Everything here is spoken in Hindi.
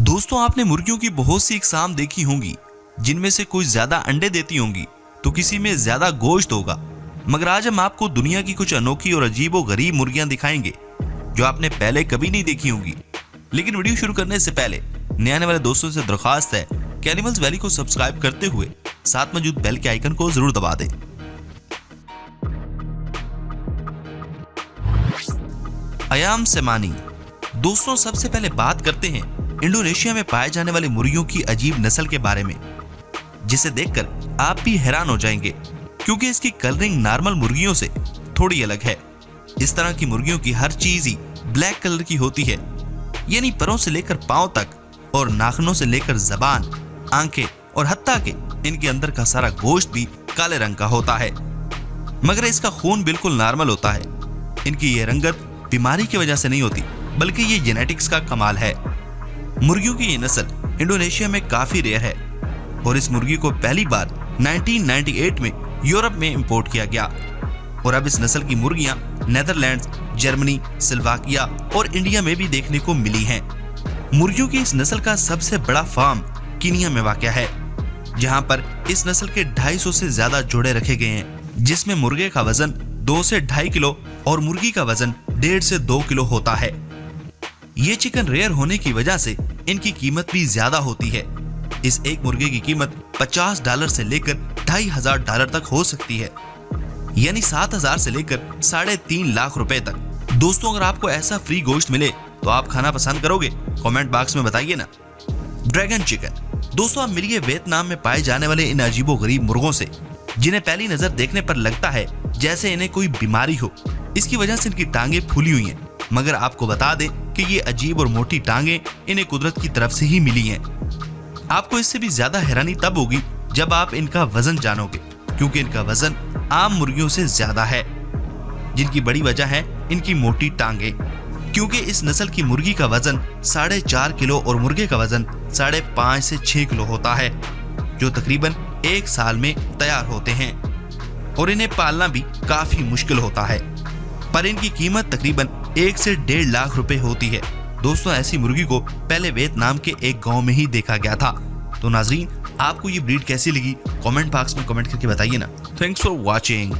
दोस्तों, आपने मुर्गियों की बहुत सी इकसाम देखी होंगी, जिनमें से कुछ ज्यादा अंडे देती होंगी तो किसी में ज्यादा गोश्त होगा। मगर आज हम आपको दुनिया की कुछ अनोखी और अजीबो गरीब मुर्गियां दिखाएंगे जो आपने पहले कभी नहीं देखी होंगी। लेकिन वीडियो शुरू करने से पहले नए आने वाले दोस्तों से दरख्वास्त है कि एनिमल्स वैली को सब्सक्राइब करते हुए साथ मौजूद बेल के आइकन को जरूर दबा दें। अयाम सेमानी। दोस्तों, सबसे पहले बात करते हैं इंडोनेशिया में पाए जाने वाली मुर्गियों की अजीब नस्ल के बारे में, जिसे देखकर आप भी हैरान हो जाएंगे क्योंकि इसकी कलरिंग नॉर्मल मुर्गियों से थोड़ी अलग है। इस तरह की मुर्गियों की हर चीज ही ब्लैक कलर की होती है, यानी पैरों से लेकर पांव तक और नाखूनों से लेकर जबान, आंखें और हत्ता के इनके अंदर का सारा गोश्त भी काले रंग का होता है। मगर इसका खून बिल्कुल नॉर्मल होता है। इनकी ये रंगत बीमारी की वजह से नहीं होती, बल्कि ये जेनेटिक्स का कमाल है। मुर्गियों की ये नस्ल इंडोनेशिया में काफी रेयर है और इस मुर्गी को पहली बार 1998 में यूरोप में इंपोर्ट किया गया और अब इस नस्ल की मुर्गियां नेदरलैंड्स, जर्मनी, स्लोवाकिया और इंडिया में भी देखने को मिली हैं। मुर्गियों की इस नस्ल का सबसे बड़ा फार्म कीनिया में वाक़या है, जहां पर इस नस्ल के 250 से ज्यादा जोड़े रखे गए हैं, जिसमें मुर्गे का वजन 2 से 2.5 किलो और मुर्गी का वजन 1.5 से 2 किलो होता है। ये चिकन रेयर होने की वजह से इनकी कीमत भी ज्यादा होती है। इस एक मुर्गे की कीमत $50 से लेकर $2,500 तक हो सकती है, यानी 7,000 से लेकर 3.5 लाख रुपए तक। दोस्तों, अगर आपको ऐसा फ्री गोश्त मिले तो आप खाना पसंद करोगे? कमेंट बॉक्स में बताइए ना। Dragon chicken. दोस्तों, आप मिलिए वियतनाम में पाए जाने वाले इन अजीबो गरीब मुर्गों से, जिन्हें पहली नजर देखने पर लगता है जैसे इन्हें कोई बीमारी हो। इसकी वजह से इनकी टांगे फूली हुई हैं, मगर आपको बता दें कि ये अजीब और मोटी टांगे इन्हें कुदरत की तरफ से ही मिली हैं। आपको इससे भी ज्यादा हैरानी तब होगी जब आप इनका वजन जानोगे, क्योंकि इनका वजन आम मुर्गियों से ज्यादा है, जिनकी बड़ी वजह है इनकी मोटी टांगे। क्योंकि इस नस्ल की मुर्गी का वजन 4.5 किलो और मुर्गे का वजन 5.5 से 6 किलो होता है, जो तकरीबन 1 साल में तैयार होते हैं और इन्हें पालना भी काफी मुश्किल होता है। पर इनकी कीमत तकरीबन 1 से 1.5 लाख रुपए होती है। दोस्तों, ऐसी मुर्गी को पहले वियतनाम के एक गांव में ही देखा गया था। तो नाजरीन, आपको ये ब्रीड कैसी लगी? कमेंट बॉक्स में कमेंट करके बताइए ना। Thanks for watching.